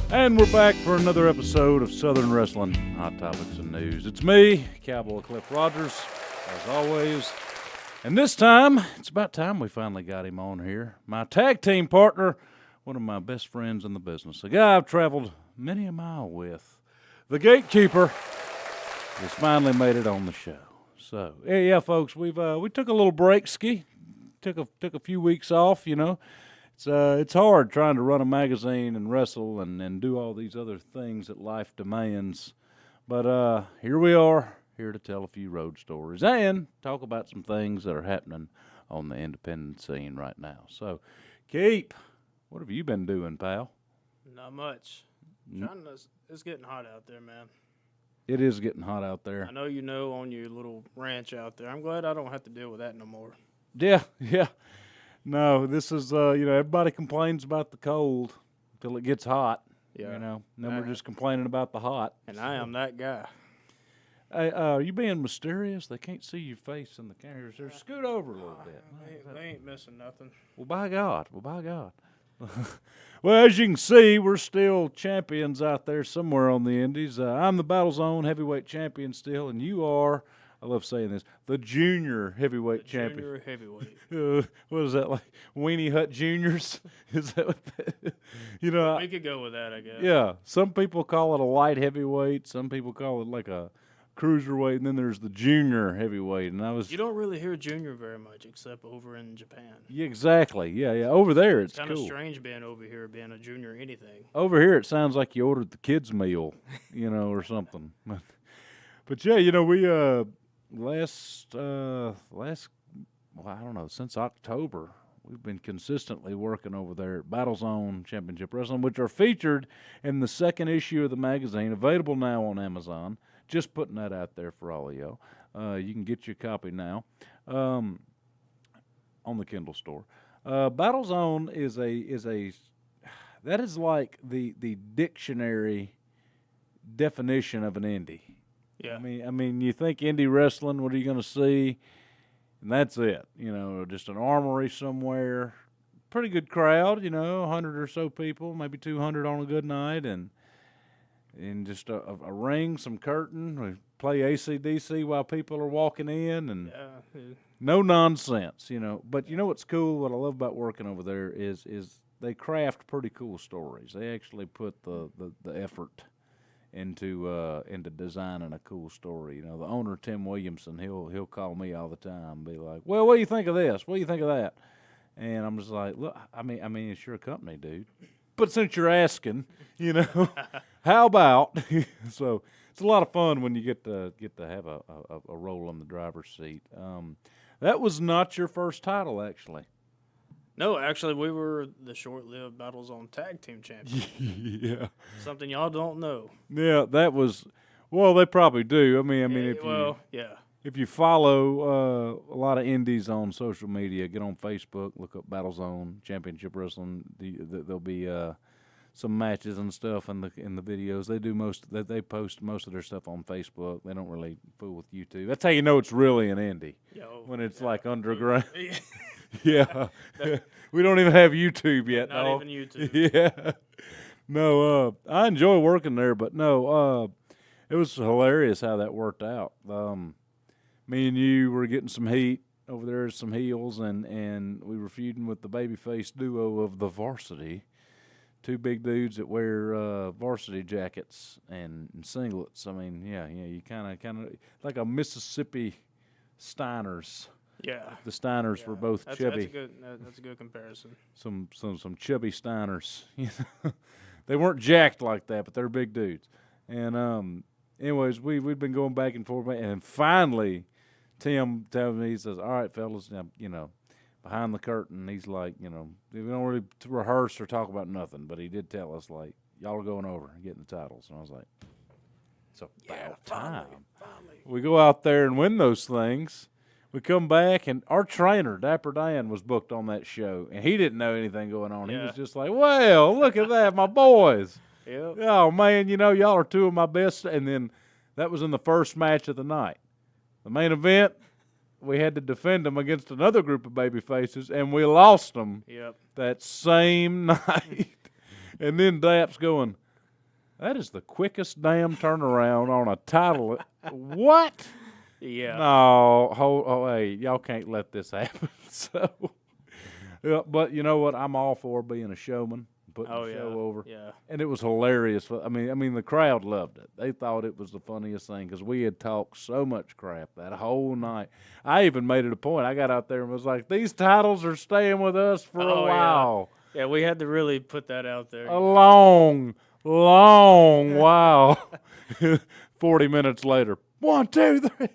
And we're back for another episode of Southern Wrestling Hot Topics and News. It's me, Cowboy Cliff Rogers, as always. And this time, it's about time we finally got him on here. My tag team partner, one of my best friends in the business, a guy I've traveled many a mile with, the Gatekeeper, has finally made it on the show. So, yeah, folks, we took a little break, took a few weeks off, you know. It's hard trying to run a magazine and wrestle and do all these other things that life demands. But here we are, here to tell a few road stories and talk about some things that are happening on the independent scene right now. So, Keep, what have you been doing, pal? Not much. It's getting hot out there, man. It is getting hot out there. I know you know on your little ranch out there. I'm glad I don't have to deal with that no more. Yeah. No, this is, everybody complains about the cold until it gets hot. Yeah. You know, and then we're just complaining about the hot. And I am that guy. Hey, are you being mysterious? They can't see your face in the camera. So scoot over a little bit. They ain't missing nothing. Well, by God. Well, as you can see, we're still champions out there somewhere on the indies. I'm the Battle Zone heavyweight champion still, and you are, I love saying this, the junior heavyweight champion. Junior heavyweight. What is that, like Weenie Hut Juniors? Is that what that, you know? We could go with that, I guess. Yeah. Some people call it a light heavyweight. Some people call it like a cruiserweight, and then there's the junior heavyweight. And you don't really hear junior very much except over in Japan. Yeah, exactly. Yeah. Over there, it's kind cool. of strange being over here, being a junior anything. Over here, it sounds like you ordered the kids' meal, or something. But yeah, we I don't know, since October, we've been consistently working over there at Battle Zone Championship Wrestling, which are featured in the second issue of the magazine, available now on Amazon. Just putting that out there for all of y'all. You can get your copy now on the Kindle store. Battle Zone that is like the dictionary definition of an indie. Yeah. I mean, you think indie wrestling, what are you going to see? And that's it. Just an armory somewhere. Pretty good crowd, 100 or so people, maybe 200 on a good night, and just a ring, some curtain. We play AC/DC while people are walking in, and no nonsense, But you know what's cool? What I love about working over there is they craft pretty cool stories. They actually put the effort into designing a cool story. The owner, Tim Williamson, he'll call me all the time and be like, "Well, what do you think of this? What do you think of that?" And I'm just like, "Look, I mean, it's your company, dude. But since you're asking, how about?" So it's a lot of fun when you get to have a role in the driver's seat. That was not your first title, actually. No, actually, we were the short-lived Battle Zone Tag Team Champions. Yeah. Something y'all don't know. Yeah, that was. Well, they probably do. I mean, if you follow a lot of indies on social media, get on Facebook, look up Battle Zone Championship Wrestling. There'll be some matches and stuff in the videos. They post most of their stuff on Facebook. They don't really fool with YouTube. That's how you know it's really an indie when it's like underground. Yeah, we don't even have YouTube yet. Not even YouTube. Yeah, no. I enjoy working there, but no. It was hilarious how that worked out. Me and you were getting some heat over there, some heels, and we were feuding with the babyface duo of the Varsity. Two big dudes that wear varsity jackets and singlets. I mean, yeah, you kind of like a Mississippi Steiners. Yeah, the Steiners were both chubby. That's a good comparison. Some chubby Steiners. They weren't jacked like that, but they're big dudes. And anyways, we've been going back and forth, and finally, Tim tells me, he says, "All right, fellas, behind the curtain," he's like, we don't really rehearse or talk about nothing, but he did tell us, like, y'all are going over and getting the titles. And I was like, it's about time. Finally. We go out there and win those things. We come back, and our trainer, Dapper Dan, was booked on that show, and he didn't know anything going on. Yeah. He was just like, well, look at that, my boys. Yep. Oh, man, y'all are two of my best. And then that was in the first match of the night. The main event, we had to defend them against another group of baby faces, and we lost them that same night. And then Dap's going, That is the quickest damn turnaround on a title. What? Yeah. No, hey, y'all can't let this happen. So, yeah, but you know what? I'm all for being a showman, putting Oh the yeah. show over, Yeah. and it was hilarious. I mean, the crowd loved it. They thought it was the funniest thing because we had talked so much crap that whole night. I even made it a point. I got out there and was like, "These titles are staying with us for a Oh yeah. while, Yeah, we had to really put that out there. a long, long while." 40 minutes later, 1, 2, 3.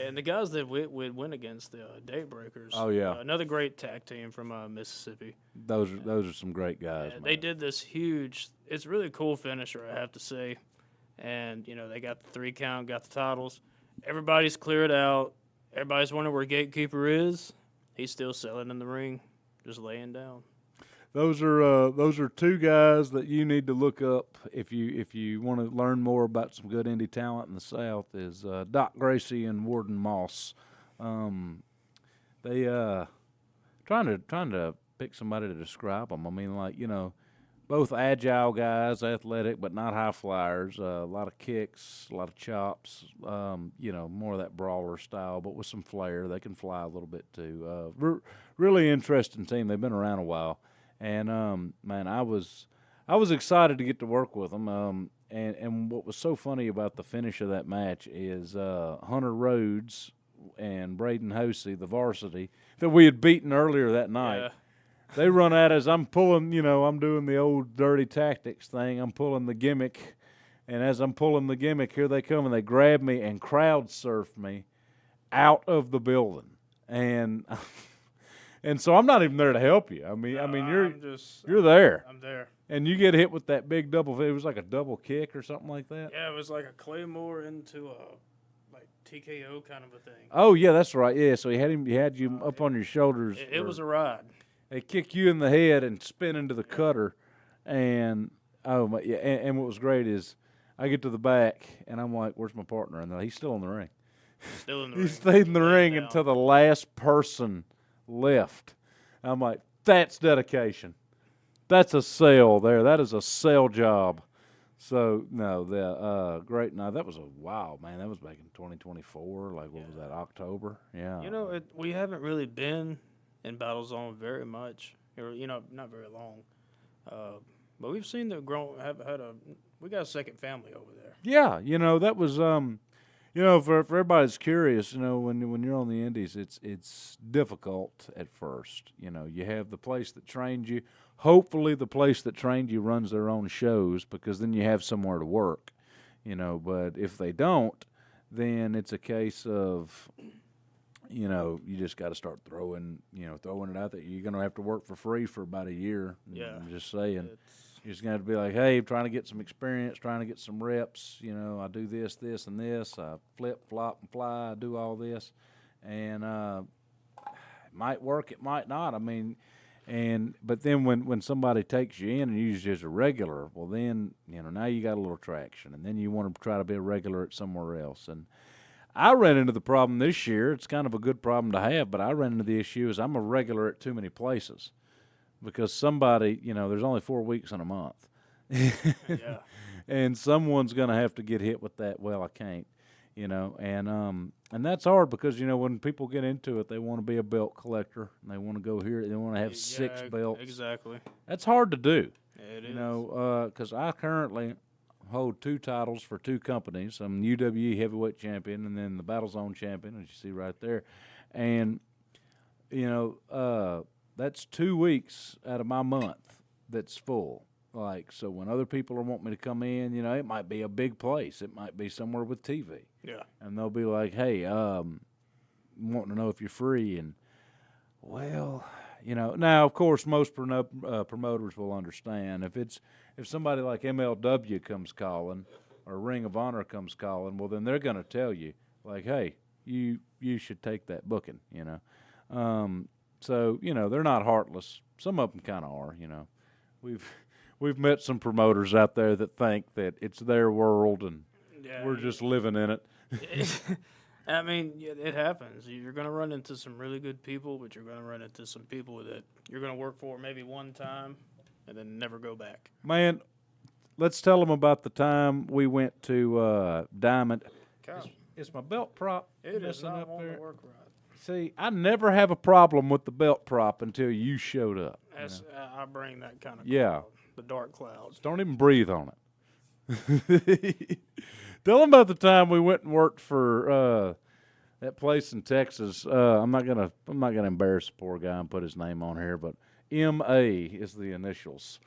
And the guys that we went against, the Daybreakers. Oh, yeah. Another great tag team from Mississippi. Those are some great guys, man. They did this huge. It's a really cool finisher, I have to say. And they got the 3 count, got the titles. Everybody's cleared out. Everybody's wondering where Gatekeeper is. He's still selling in the ring, just laying down. Those are 2 guys that you need to look up if you want to learn more about some good indie talent in the South. Is Doc Gracie and Warden Moss. They trying to pick somebody to describe them. I mean, like, both agile guys, athletic but not high flyers. A lot of kicks, a lot of chops. More of that brawler style, but with some flair. They can fly a little bit too. Really interesting team. They've been around a while. And man, I was excited to get to work with them. And what was so funny about the finish of that match is Hunter Rhodes and Braden Hosey, the varsity that we had beaten earlier that night. Yeah. They run at us. I'm pulling, I'm doing the old dirty tactics thing. I'm pulling the gimmick, and as I'm pulling the gimmick, here they come and they grab me and crowd surf me out of the building, and. And so I'm not even there to help you. I mean, you're there, I'm there. and you get hit with that big double. It was like a double kick or something like that. Yeah, it was like a Claymore into a TKO kind of a thing. Oh yeah, that's right. Yeah, so he had you up on your shoulders. It was a ride. They kick you in the head and spin into the cutter, and and what was great is I get to the back and I'm like, "Where's my partner?" And he's still in the ring. Still in the He ring. stayed in the ring down. until the last person left. I'm like, that's dedication. That's a sale there. That is a sale job. So no, the great. No, that was man. That was back in 2024. Like what was that? October. Yeah. We haven't really been in Battle Zone very much, or not very long. But we've seen the we got a second family over there. Yeah, that was for everybody that's curious, when you're on the indies, it's difficult at first. You have the place that trained you. Hopefully, the place that trained you runs their own shows because then you have somewhere to work. But if they don't, then it's a case of you just got to start throwing it out there. You're going to have to work for free for about a year. Yeah, I'm just saying. You're just going to be like, hey, I'm trying to get some experience, trying to get some reps. I do this, this, and this. I flip, flop, and fly. I do all this. And it might work, it might not. I mean, but then when somebody takes you in and uses you as a regular, well, then, now you got a little traction. And then you want to try to be a regular at somewhere else. And I ran into the problem this year. It's kind of a good problem to have, but I ran into the issue is I'm a regular at too many places. Because somebody, there's only 4 weeks in a month. Yeah. And someone's going to have to get hit with that, well, I can't, and that's hard because, when people get into it, they want to be a belt collector, and they want to go here, they want to have 6 belts. Exactly. That's hard to do. Yeah, it is. Because I currently hold 2 titles for 2 companies. I'm UWE heavyweight champion and then the Battle Zone champion, as you see right there. And, that's 2 weeks out of my month that's full. Like, so when other people are wanting me to come in, it might be a big place. It might be somewhere with TV. Yeah. And they'll be like, hey, wanting to know if you're free. And, well, now, of course, most promoters will understand. If somebody like MLW comes calling or Ring of Honor comes calling, well, then they're going to tell you, like, hey, you should take that booking, So, they're not heartless. Some of them kind of are, We've met some promoters out there that think that it's their world and we're just living in it. I mean, it happens. You're going to run into some really good people, but you're going to run into some people that you're going to work for maybe one time and then never go back. Man, let's tell them about the time we went to Diamond. God, Is my belt prop it is messing not up wanting there? to work right. See, I never have a problem with the belt prop until you showed up. That's I bring that kind of Yeah. the dark clouds. Just don't even breathe on it. Tell them about the time we went and worked for that place in Texas. I'm not gonna embarrass the poor guy and put his name on here, but M.A. is the initials.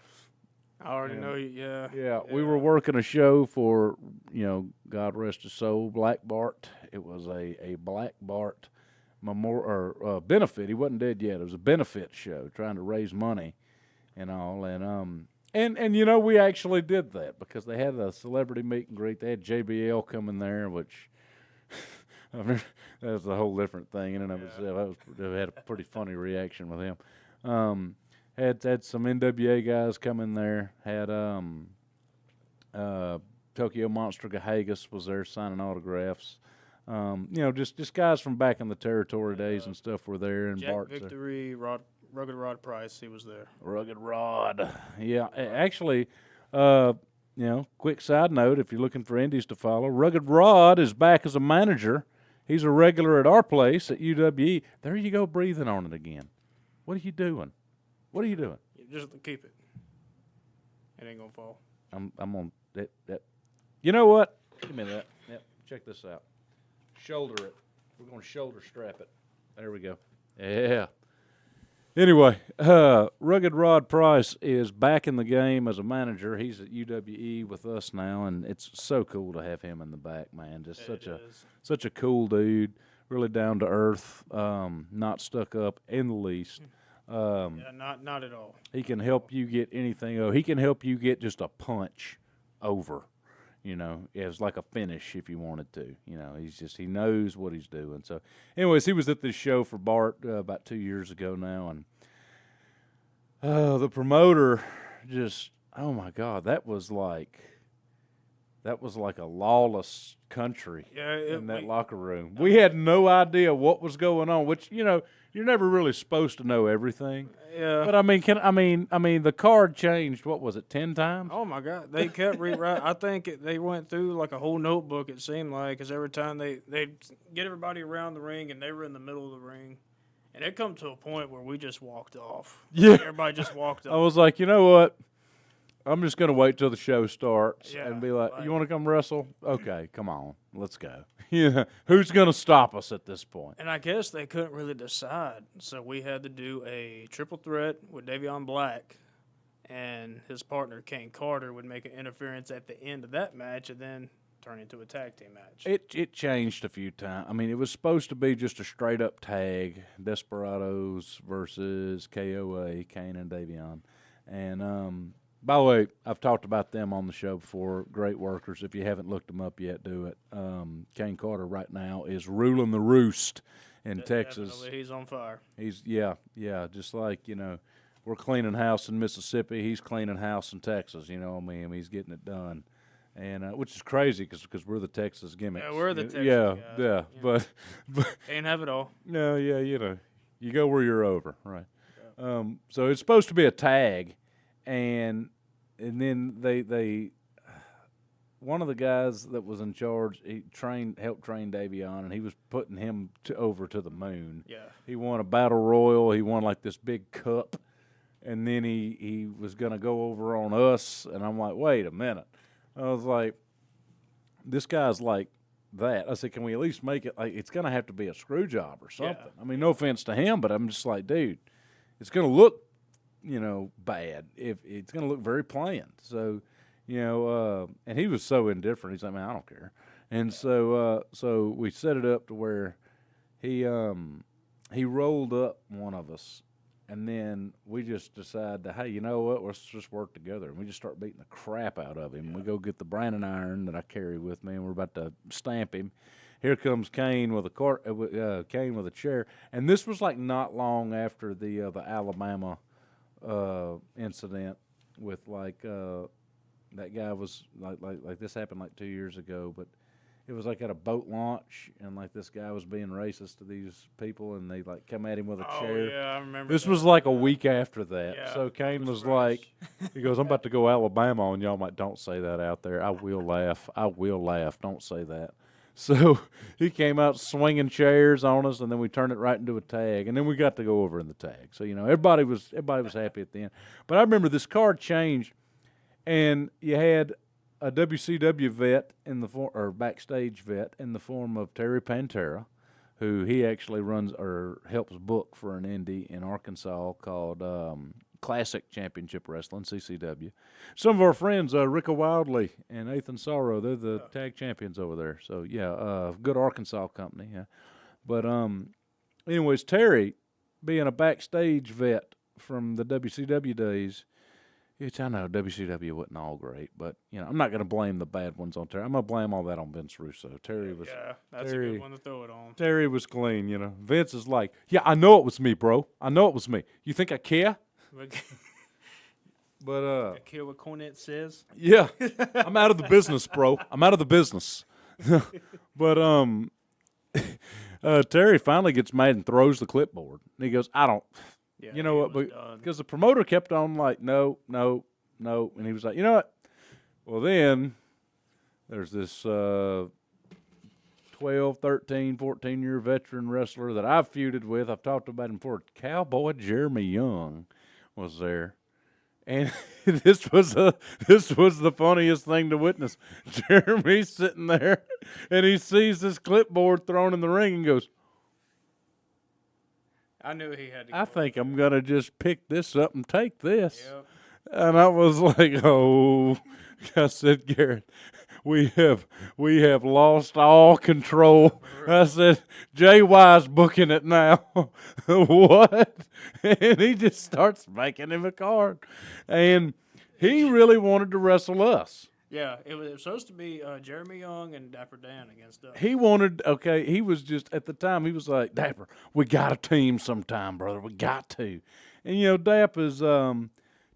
I already know you. Yeah. Yeah, we were working a show for, God rest his soul, Black Bart. It was a Black Bart benefit. He wasn't dead yet. It was a benefit show trying to raise money and all. And we actually did that because they had a celebrity meet and greet. They had JBL coming there, which that was a whole different thing in and of itself. They had a pretty funny reaction with him. Had some NWA guys come in there. Had Tokyo Monster Gahagas was there signing autographs. Just guys from back in the territory days and stuff were there. And Jack Bart's Victory, Rugged Rod Price, he was there. Rugged Rod. Yeah, actually, quick side note, if you're looking for indies to follow, Rugged Rod is back as a manager. He's a regular at our place at UWE. There you go, breathing on it again. What are you doing? What are you doing? Just keep it. It ain't gonna fall. I'm on that. You know what? Give me that. Yep. Check this out. Shoulder it. We're gonna shoulder strap it. There we go. Yeah. Anyway, Rugged Rod Price is back in the game as a manager. He's at UWE with us now, and it's so cool to have him in the back, man. Just such a cool dude, really down to earth, not stuck up in the least. Not at all. He can help you get anything. He can help you get just a punch over. It's like a finish if you wanted to. He knows what he's doing. So, anyways, he was at this show for Bart about 2 years ago now, and the promoter just, oh my God, that was like a lawless country in that locker room. We had no idea what was going on, which you're never really supposed to know everything. Yeah. But I mean, the card changed. What was it, 10 times? Oh my God, they kept rewriting. I think they went through like a whole notebook. It seemed like, because every time they get everybody around the ring, and they were in the middle of the ring, and it come to a point where we just walked off. Yeah. Everybody just walked off. I was like, you know what? I'm just gonna wait till the show starts and be like, like, "You want to come wrestle? Okay, come on, let's go." Who's gonna stop us at this point? And I guess they couldn't really decide, so we had to do a triple threat with Davion Black, and his partner Kane Carter would make an interference at the end of that match, and then turn into a tag team match. It changed a few times. I mean, it was supposed to be just a straight up tag, Desperados versus KOA, Kane and Davion, and by the way, I've talked about them on the show before. Great workers. If you haven't looked them up yet, do it. Kane Carter right now is ruling the roost in Texas. Definitely, he's on fire. He's just like we're cleaning house in Mississippi. He's cleaning house in Texas. He's getting it done, and which is crazy because we're the Texas gimmicks. Yeah, we're the Texas guys. Yeah, but can't have it all. No, yeah, you go where you're over, right? Yeah. So it's supposed to be a tag. And then they one of the guys that was in charge, he helped train Davion, and he was putting him over to the moon. Yeah. He won a battle royal. He won like this big cup, and then he was gonna go over on us, and I'm like, wait a minute. I was like, this guy's like that. I said, can we at least make it like it's gonna have to be a screw job or something? Yeah. I mean, no offense to him, but I'm just like, dude, it's gonna look bad if it's going to look very planned. So, and he was so indifferent. He's like, man, I don't care. And so we set it up to where he rolled up one of us, and then we just decided to, hey, you know what? Let's just work together. And we just start beating the crap out of him. Yeah. We go get the branding iron that I carry with me, and we're about to stamp him. Here comes Kane with a chair, and this was like not long after the Alabama incident with that guy was like this happened like 2 years ago, but it was like at a boat launch, and like this guy was being racist to these people, and they like come at him with a chair. Yeah, I remember. This that. was like a week after that. Yeah, So it Kane was fresh. like, he goes, I'm about to go Alabama on y'all. I'm like, don't say that out there. I will laugh. I will laugh. Don't say that. So he came out swinging chairs on us, and then we turned it right into a tag, and then we got to go over in the tag. So everybody was happy at the end. But I remember this card changed, and you had a WCW vet in the or backstage vet in the form of Terry Pantera, who he actually runs or helps book for an indie in Arkansas called Classic Championship Wrestling, CCW. Some of our friends, Ricka Wildley and Ethan Sorrow, they're the tag champions over there. So, good Arkansas company. Yeah. But anyways, Terry, being a backstage vet from the WCW days, which I know WCW wasn't all great, but I'm not going to blame the bad ones on Terry. I'm going to blame all that on Vince Russo. Terry was that's a good one to throw it on. Terry was clean, Vince is like, yeah, I know it was me, bro. I know it was me. You think I care? But I care what Cornette says. Yeah, I'm out of the business, bro. I'm out of the business. But Terry finally gets mad and throws the clipboard, and he goes, I don't. Yeah, You know what? Because the promoter kept on like, no, no, no. And he was like, you know what? Well, then there's this 12, 13, 14-year veteran wrestler that I've feuded with. I've talked about him before. Cowboy Jeremy Young was there. And this was the funniest thing to witness. Jeremy's sitting there, and he sees this clipboard thrown in the ring and goes, I knew he had to. I think I'm going to just pick this up and take this. Yep. And I was like, oh, I said, Garrett, we have lost all control. I said, JY's booking it now. What? And he just starts making him a card. And he really wanted to wrestle us. Yeah, it was supposed to be Jeremy Young and Dapper Dan against us. He was just, at the time, he was like, Dapper, we got to team sometime, brother. We got to. And, Dap is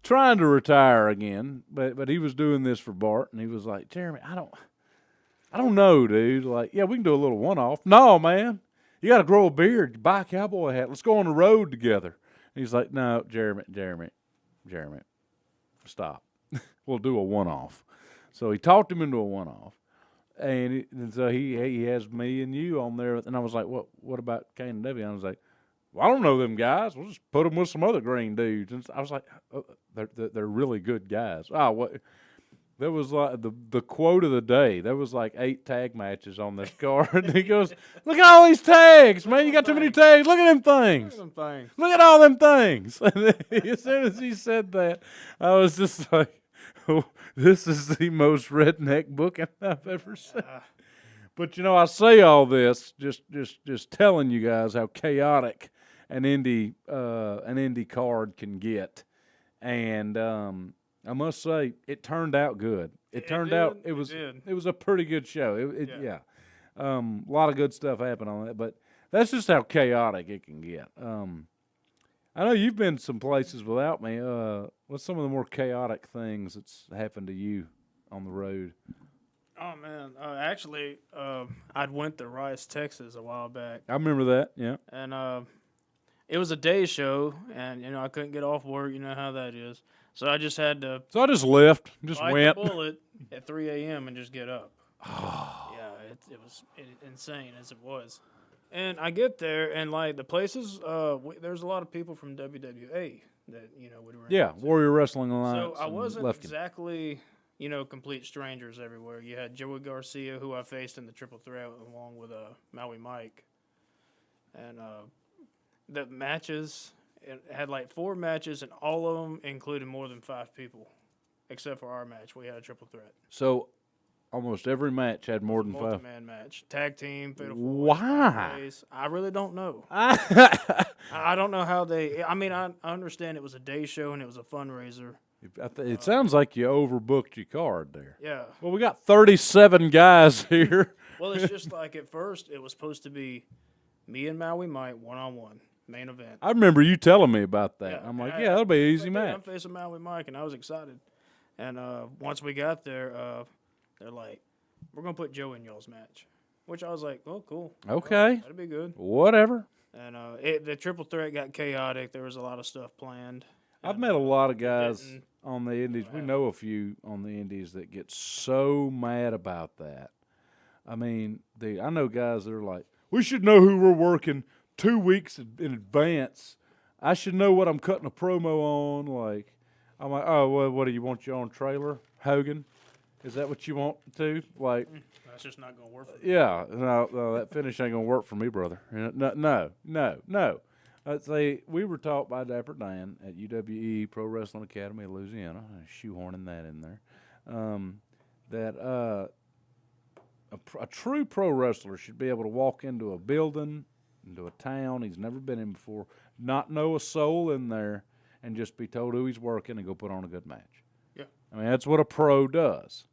trying to retire again, but he was doing this for Bart, and he was like, Jeremy, I don't know, dude. Like, yeah, we can do a little one-off. No, man. You got to grow a beard. Buy a cowboy hat. Let's go on the road together. And he's like, no, Jeremy, stop. We'll do a one-off. So he talked him into a one-off, and so he has me and you on there. And I was like, what about Kane and Debbie? And I was like, well, I don't know them guys. We'll just put them with some other green dudes. And I was like, oh, they're really good guys. Oh, what? There was like the quote of the day. There was like 8 tag matches on this card. And he goes, look at all these tags, man. You got too many tags. Look at them things. Look at all them things. And as soon as he said that, I was just like, oh, this is the most redneck booking I've ever seen. But I say all this just telling you guys how chaotic an indie card can get, and I must say it turned out good. It was a pretty good show. Yeah. A lot of good stuff happened on that, but that's just how chaotic it can get. I know you've been some places without me. What's some of the more chaotic things that's happened to you on the road? Oh, man. Actually, I'd went to Rice, Texas a while back. I remember that, yeah. And it was a day show, and, I couldn't get off work. You know how that is. So I just had to... So I just left, just bite went. the bullet at 3 a.m. and just get up. Yeah, it was insane as it was. And I get there, and, like, the places, there's a lot of people from WWA that, would run. Yeah, Warrior Wrestling Alliance. So I wasn't exactly, complete strangers everywhere. You had Joey Garcia, who I faced in the Triple Threat, along with Maui Mike. And the matches, it had, like, 4 matches, and all of them included more than 5 people, except for our match. We had a Triple Threat. So... almost every match had more than 5. Multi-man match. Tag team. Why? I really don't know. I don't know how they... I mean, I understand it was a day show and it was a fundraiser. It sounds like you overbooked your card there. Yeah. Well, we got 37 guys here. Well, it's just like at first it was supposed to be me and Maui Mike one-on-one. Main event. I remember you telling me about that. Yeah, I'm like, that'll be an easy match. I'm facing Maui Mike, and I was excited. And once we got there... they're like, we're gonna put Joe in y'all's match, which I was like, oh, cool. Okay. That'd be good. Whatever. And the triple threat got chaotic. There was a lot of stuff planned. I've met a lot of guys didn't on the indies. We know a few on the indies that get so mad about that. I mean, I know guys that are like, we should know who we're working 2 weeks in advance. I should know what I'm cutting a promo on. Like, I'm like, oh, well, what do you want your own trailer, Hogan? Is that what you want to? Like, that's just not gonna work for me. yeah, no, that finish ain't gonna work for me, brother. No. Say we were taught by Dapper Dan at UWE Pro Wrestling Academy of Louisiana, shoehorning that in there, that a true pro wrestler should be able to walk into a building, into a town he's never been in before, not know a soul in there, and just be told who he's working and go put on a good match. Yeah. I mean, that's what a pro does.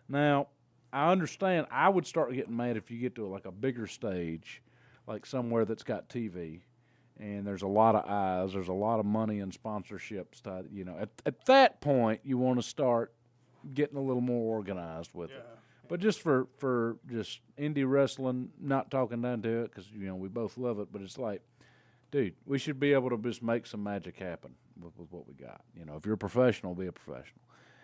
Now, I understand I would start getting mad if you get to like a bigger stage, like somewhere that's got TV, and there's a lot of eyes, there's a lot of money and sponsorships tied. You know, at that point, you want to start getting a little more organized with it. But just for just indie wrestling, not talking down to it, because, you know, we both love it, but it's like, dude, we should be able to just make some magic happen with what we got. You know, if you're a professional, be a professional.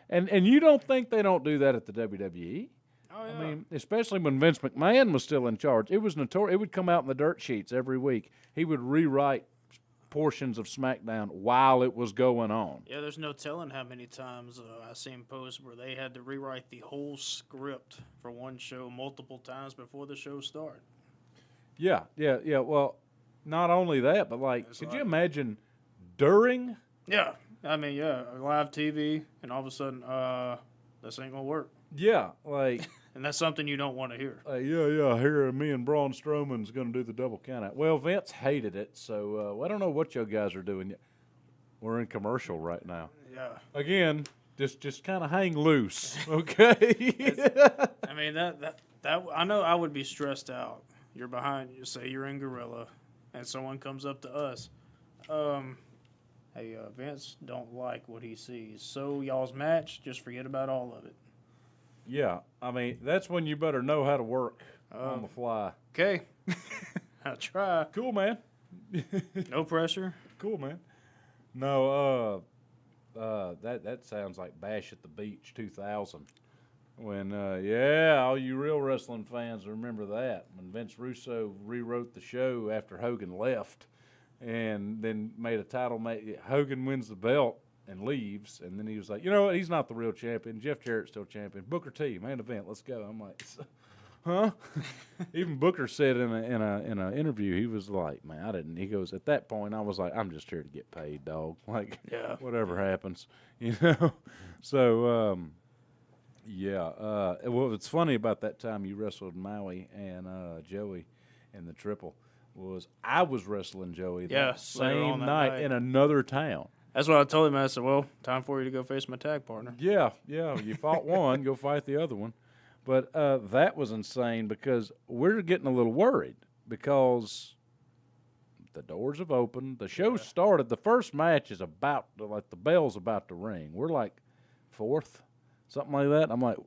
And you don't think they don't do that at the WWE? Oh, yeah. I mean, especially when Vince McMahon was still in charge. It was notorious. It would come out in the dirt sheets every week. He would rewrite portions of SmackDown while it was going on. Yeah, there's no telling how many times I seen posts where they had to rewrite the whole script for one show multiple times before the show started. Yeah. Well, not only that, but could you imagine during? Yeah, I mean, live TV, and all of a sudden, this ain't gonna work. Yeah, like. And that's something you don't want to hear. Here me and Braun Strowman's going to do the double countout. Well, Vince hated it, so I don't know what you guys are doing yet. We're in commercial right now. Yeah. Again, just kind of hang loose, okay? I mean, that I know I would be stressed out. You're behind, you say you're in Gorilla, and someone comes up to us. Hey, Vince don't like what he sees. So y'all's match, just forget about all of it. Yeah, I mean, that's when you better know how to work on the fly. Okay. I'll try. Cool, man. No pressure. Cool, man. No, that sounds like Bash at the Beach 2000. When, all you real wrestling fans remember that. When Vince Russo rewrote the show after Hogan left and then made a title match. Hogan wins the belt and leaves, and then he was like, you know what, he's not the real champion. Jeff Jarrett's still champion. Booker T, main event, let's go. I'm like, huh? Even Booker said in a interview, he was like, man, I didn't. He goes, at that point, I was like, I'm just here to get paid, dog. Like, whatever happens, you know. So, well, it's funny about that time you wrestled Maui and Joey in the triple was I was wrestling Joey that same night in another town. That's what I told him. I said, well, time for you to go face my tag partner. Yeah. You fought one, go fight the other one. But that was insane because we're getting a little worried because the doors have opened. The show started. The first match is about, like, the bell's about to ring. We're like fourth, something like that. I'm like,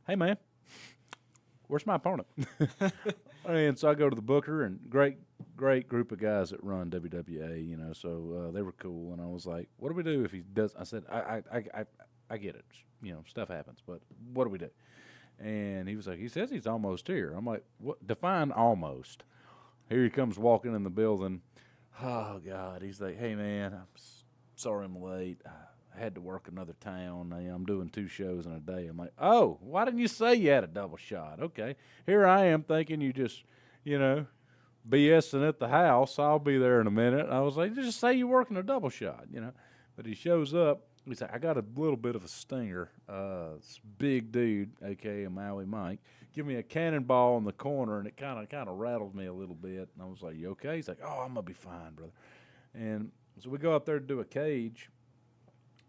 hey, man, where's my opponent? And so I go to the booker, and great group of guys that run WWA, you know, so they were cool. And I was like, what do we do if he does? I said, I get it. You know, stuff happens, but what do we do? And he was like, he says he's almost here. I'm like, what? Define almost. Here he comes walking in the building. Oh, God. He's like, hey, man, I'm sorry I'm late. I had to work another town. I'm doing 2 shows in a day. I'm like, oh, why didn't you say you had a double shot? Okay. Here I am thinking you just, you know, BSing at the house. I'll be there in a minute. I was like, just say you're working a double shot, you know. But he shows up. He's like, I got a little bit of a stinger. This big dude, a.k.a. Maui Mike, give me a cannonball in the corner, and it kind of rattled me a little bit. And I was like, you okay? He's like, oh, I'm going to be fine, brother. And so we go out there to do a cage.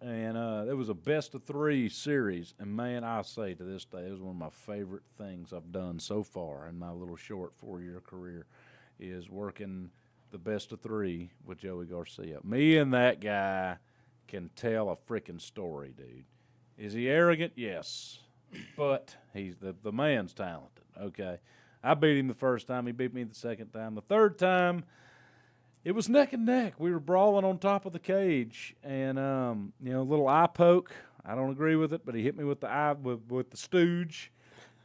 And it was a best-of-3 series. And, man, I say to this day, it was one of my favorite things I've done so far in my little short 4-year career is working the best-of-3 with Joey Garcia. Me and that guy can tell a freaking story, dude. Is he arrogant? Yes. But he's the man's talented, okay? I beat him the first time. He beat me the second time. The third time, it was neck and neck. We were brawling on top of the cage, and a little eye poke. I don't agree with it, but he hit me with the eye with the stooge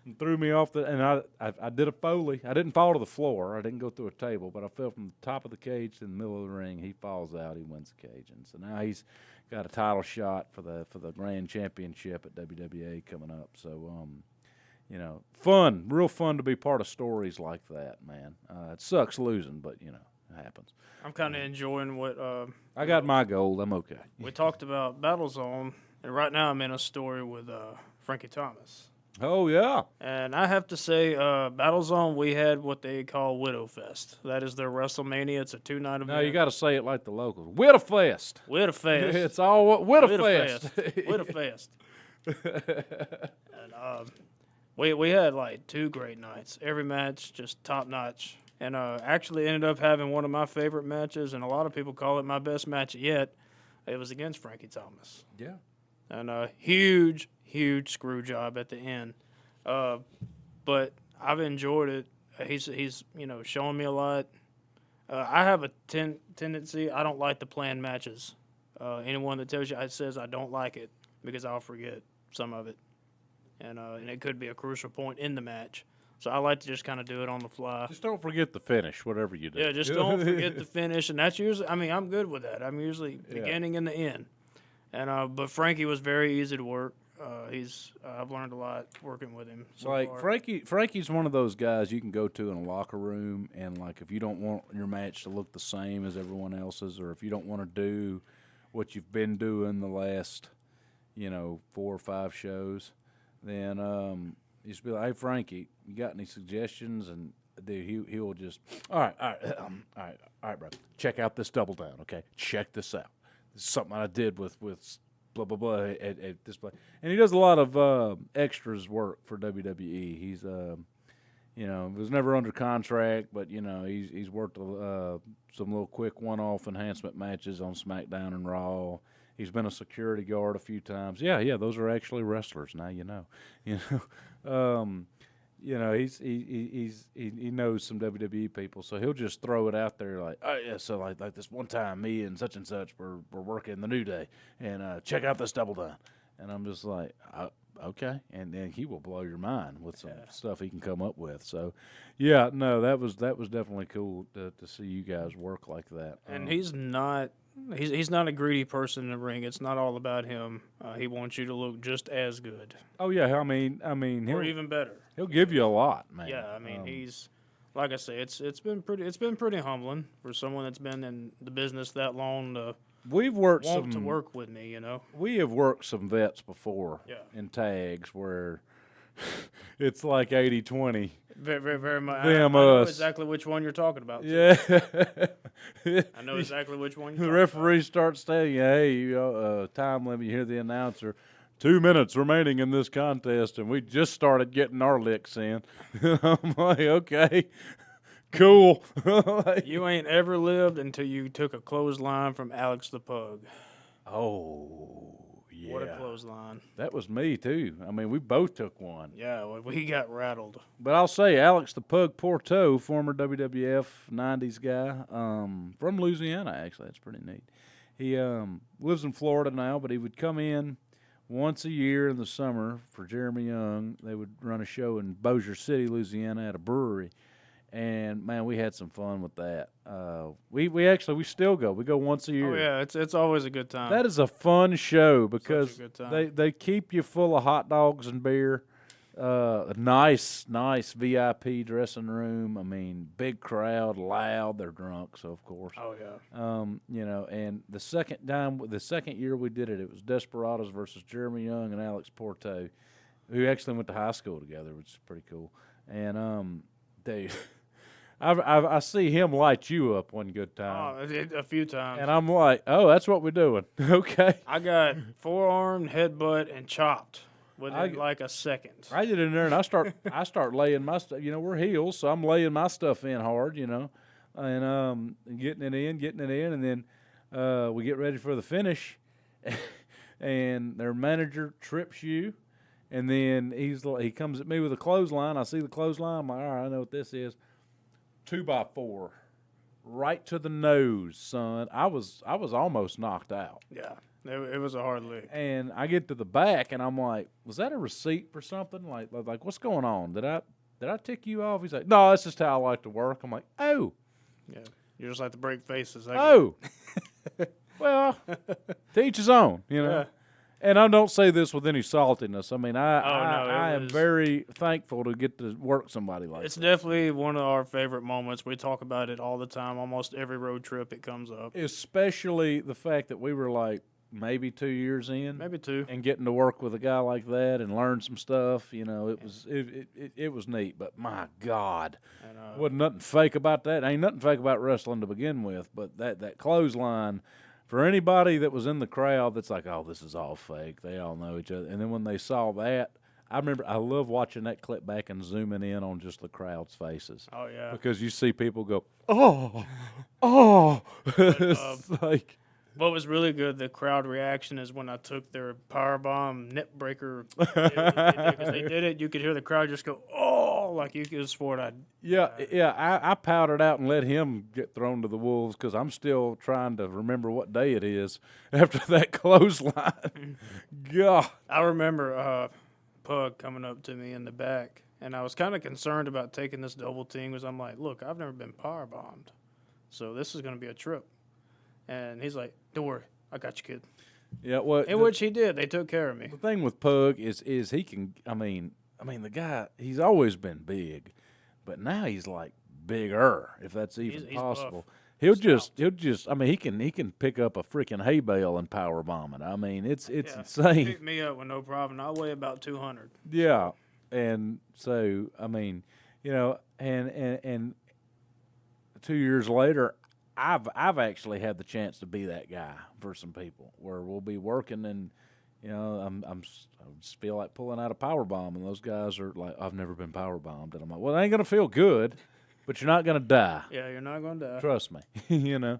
and threw me off and I did a Foley. I didn't fall to the floor. I didn't go through a table, but I fell from the top of the cage to the middle of the ring. He falls out. He wins the cage, and so now he's got a title shot for the grand championship at WWA coming up. So fun, real fun to be part of stories like that, man. It sucks losing, but it happens. I'm kind of enjoying what I got my gold. I'm okay. we talked about Battlezone, and right now I'm in a story with Frankie Thomas. Oh yeah. And I have to say, Battlezone, we had what they call Widowfest. That is their WrestleMania. It's a 2-night event. No, you got to say it like the locals. Widowfest. Widowfest. It's all Widowfest. Widowfest. And we had like 2 great nights. Every match just top notch. And actually ended up having one of my favorite matches, and a lot of people call it my best match yet. It was against Frankie Thomas. Yeah. And a huge screw job at the end. But I've enjoyed it. He's showing me a lot. I have a tendency, I don't like the planned matches. Anyone that tells you says I don't like it because I'll forget some of it. And it could be a crucial point in the match. So I like to just kind of do it on the fly. Just don't forget the finish, whatever you do. Yeah, just don't forget the finish. And that's usually, I'm good with that. I'm usually beginning and the end. And but Frankie was very easy to work. I've learned a lot working with him so far. Frankie's one of those guys you can go to in a locker room, and like if you don't want your match to look the same as everyone else's, or if you don't want to do what you've been doing the last 4 or 5 shows, then you just be like, "Hey Frankie, you got any suggestions?" And he will just, all right, bro, check out this double down, okay? Check this out. This is something I did with blah blah blah at this place, and he does a lot of extras work for WWE. He's was never under contract, but he's worked some little quick one-off enhancement matches on SmackDown and Raw. He's been a security guard a few times. Yeah, those are actually wrestlers now. He knows some WWE people, so he'll just throw it out there like, oh yeah, so like this one time, me and such were working the New Day, and check out this double down, and I'm just like, okay, and then he will blow your mind with some stuff he can come up with. So, yeah, no, that was definitely cool to see you guys work like that. And he's not a greedy person in the ring. It's not all about him. He wants you to look just as good. Oh yeah, I mean, or even better. He'll give you a lot, man. Yeah, I mean, he's like I say, it's been pretty humbling for someone that's been in the business that long to work with me. We have worked some vets before in tags where it's like 80-20. Very, very, very much. Them, I know us. exactly which one you're talking about. Yeah. I know exactly which one you're the talking referee starts telling you, hey, time limit. You hear the announcer, 2 minutes remaining in this contest, and we just started getting our licks in. I'm like, okay, cool. You ain't ever lived until you took a clothesline from Alex the Pug. Oh, yeah. What a clothesline. That was me, too. I mean, we both took one. Yeah, well, we got rattled. But I'll say Alex the Pug Porto, former WWF 90s guy, from Louisiana, actually. That's pretty neat. He lives in Florida now, but he would come in once a year in the summer for Jeremy Young. They would run a show in Bossier City, Louisiana, at a brewery. And man, we had some fun with that. We still go. We go once a year. Oh yeah, it's always a good time. That is a fun show because Such a good time. they keep you full of hot dogs and beer. A nice VIP dressing room. I mean, big crowd, loud. They're drunk, so of course. Oh yeah. And the second year we did it, it was Desperados versus Jeremy Young and Alex Porto, who actually went to high school together, which is pretty cool. And they. I see him light you up one good time. Oh, a few times. And I'm like, oh, that's what we're doing. Okay. I got forearm, headbutt, and chopped within like a second. I get in there and I start laying my stuff. We're heels, so I'm laying my stuff in hard, and getting it in, and then we get ready for the finish. and their manager trips you, and then he comes at me with a clothesline. I see the clothesline. I'm like, all right, I know what this is. 2x4, right to the nose, son. I was almost knocked out. Yeah, it was a hard lick. And I get to the back, and I'm like, was that a receipt for something? Like what's going on? Did I tick you off? He's like, no, that's just how I like to work. I'm like, oh. Yeah, you just like to break faces. Oh. Well, to each his own, you know. Yeah. And I don't say this with any saltiness. I mean, no, I am very thankful to get to work somebody like It's that. definitely one of our favorite moments. We talk about it all the time. Almost every road trip it comes up. Especially the fact that we were like maybe 2 years in. Maybe 2. And getting to work with a guy like that and learn some stuff, you know, it was neat. But my God, wasn't nothing fake about that. Ain't nothing fake about wrestling to begin with. But that clothesline, for anybody that was in the crowd that's like, oh, this is all fake. They all know each other. And then when they saw that, I remember I love watching that clip back and zooming in on just the crowd's faces. Oh, yeah. Because you see people go, oh. It's like. What was really good, the crowd reaction, is when I took their powerbomb neck breaker. Because they did it, you could hear the crowd just go, oh, like you could have sworn I'd. Yeah, I powdered out and let him get thrown to the wolves because I'm still trying to remember what day it is after that clothesline. God. I remember Pug coming up to me in the back, and I was kind of concerned about taking this double team because I'm like, look, I've never been powerbombed, so this is going to be a trip. And he's like, don't worry, I got you, kid. Yeah, well, which he did. They took care of me. The thing with Pug is he can. I mean, the guy. He's always been big, but now he's like bigger, if that's even possible. Buff. He'll just. I mean, he can pick up a freaking hay bale and power bomb it. I mean, it's insane. Pick me up with no problem. I weigh about 200. Yeah, and so I mean, you know, and 2 years later, I've actually had the chance to be that guy for some people where we'll be working and, you know, I just feel like pulling out a power bomb and those guys are like, I've never been power bombed, and I'm like, well, it ain't gonna feel good, but you're not gonna die. Yeah, you're not gonna die. Trust me, you know.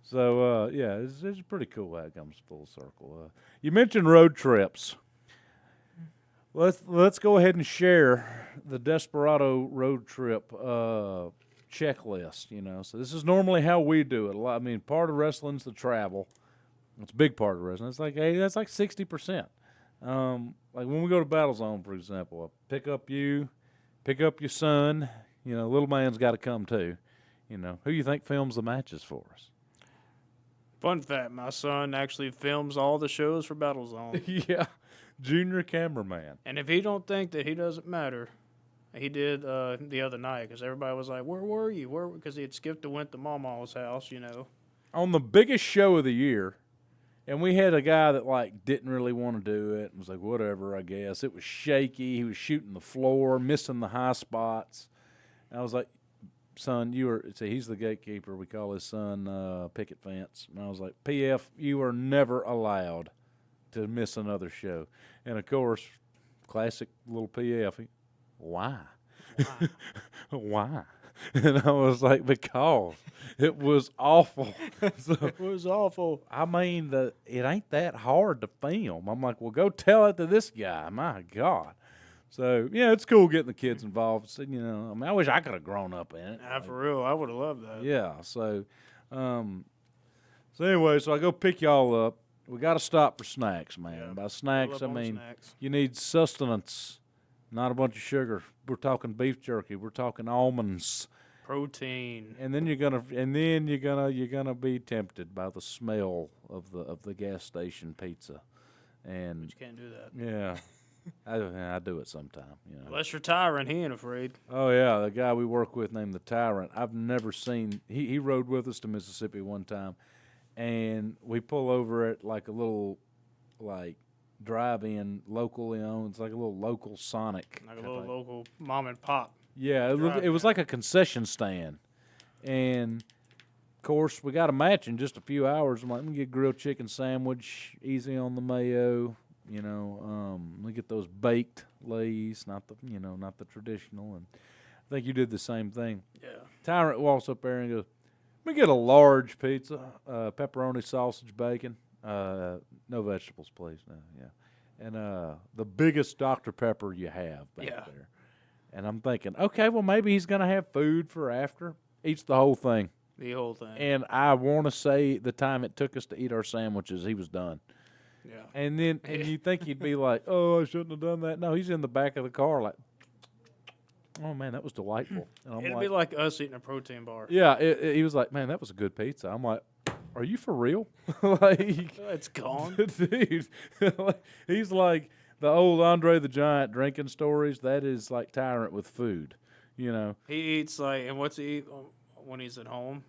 So yeah, it's pretty cool how it comes full circle. You mentioned road trips. Let's go ahead and share the Desperado road trip checklist, you know. So this is normally how we do it. I mean, part of wrestling's the travel. It's a big part of wrestling. It's like, hey, that's like 60%. Like when we go to Battle Zone, for example, I pick up your son. You know, little man's got to come too. You know, who you think films the matches for us? Fun fact, my son actually films all the shows for Battle Zone. Yeah, junior cameraman. And if he don't think that he doesn't matter, he did the other night because everybody was like, where were you? Because he had skipped and went to Mama's house, you know. On the biggest show of the year, and we had a guy that, like, didn't really want to do it and was like, whatever, I guess. It was shaky. He was shooting the floor, missing the high spots. And I was like, son, he's the gatekeeper. We call his son Picket Fence. And I was like, PF, you are never allowed to miss another show. And, of course, classic little PF, why? Why? And I was like, because it was awful. So, It was awful. I mean, it ain't that hard to film. I'm like, well, go tell it to this guy. My God. So, yeah, it's cool getting the kids involved. So, you know, I mean, I wish I could have grown up in it. For real, I would have loved that. Yeah, so anyway, so I go pick y'all up. We got to stop for snacks, man. Yeah. By snacks, I Fill up on mean snacks. you need sustenance, not a bunch of sugar. We're talking beef jerky. We're talking almonds. Protein. And then you're gonna be tempted by the smell of the gas station pizza, and But you can't do that. yeah, I do it sometime. You know. Unless you're Tyrant, he ain't afraid. Oh yeah, the guy we work with named the Tyrant. I've never seen. He rode with us to Mississippi one time, and we pull over at like a little drive-in locally owned. It's like a little local Sonic. Like a little local mom and pop. Yeah, it was like a concession stand. And, of course, we got a match in just a few hours. I'm like, let me get a grilled chicken sandwich, easy on the mayo. You know, let me get those baked Lays, not the traditional. And I think you did the same thing. Yeah. Tyrant walks up there and goes, let me get a large pizza, pepperoni, sausage, bacon. No vegetables, please. No, yeah. And the biggest Dr. Pepper you have back there. And I'm thinking, okay, well, maybe he's going to have food for after. Eats the whole thing. The whole thing. And I want to say the time it took us to eat our sandwiches, he was done. Yeah. And then and you think he'd be like, oh, I shouldn't have done that. No, he's in the back of the car like, oh, man, that was delightful. And I'm It'd be like us eating a protein bar. Yeah, he was like, man, that was a good pizza. I'm like, are you for real? Like, It's gone. Dude, he's like the old Andre the Giant drinking stories. That is like Tyrant with food, you know. He eats like, and what's he eat when he's at home?